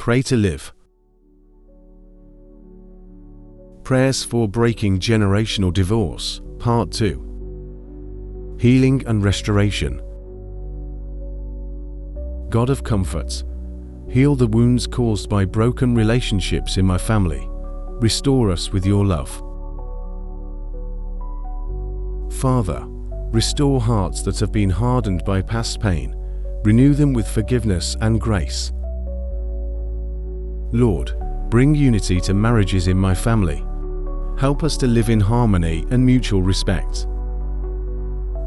Pray to Live. Prayers for Breaking Generational Divorce, Part 2. Healing and Restoration. God of comfort, heal the wounds caused by broken relationships in my family. Restore us with your love. Father, restore hearts that have been hardened by past pain. Renew them with forgiveness and grace. Lord, bring unity to marriages in my family. Help us to live in harmony and mutual respect.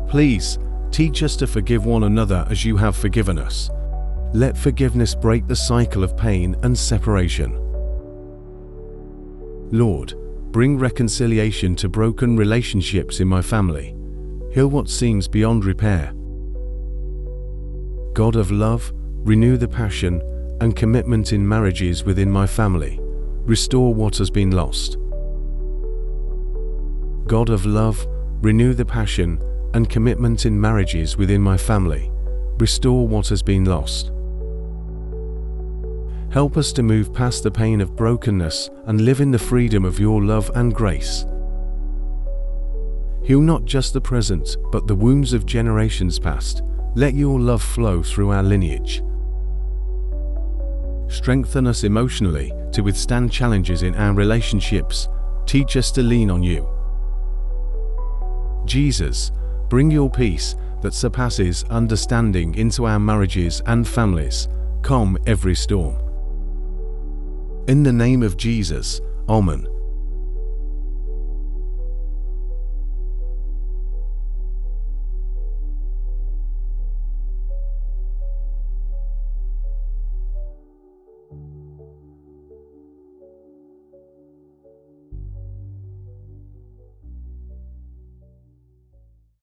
Please, teach us to forgive one another as you have forgiven us. Let forgiveness break the cycle of pain and separation. Lord, bring reconciliation to broken relationships in my family. Heal what seems beyond repair. God of love, renew the passion and commitment in marriages within my family. Restore what has been lost. God of love, renew the passion and commitment in marriages within my family. Restore what has been lost. Help us to move past the pain of brokenness and live in the freedom of your love and grace. Heal not just the present, but the wounds of generations past. Let your love flow through our lineage. Strengthen us emotionally to withstand challenges in our relationships. Teach us to lean on you. Jesus, bring your peace that surpasses understanding into our marriages and families. Calm every storm. In the name of Jesus, Amen.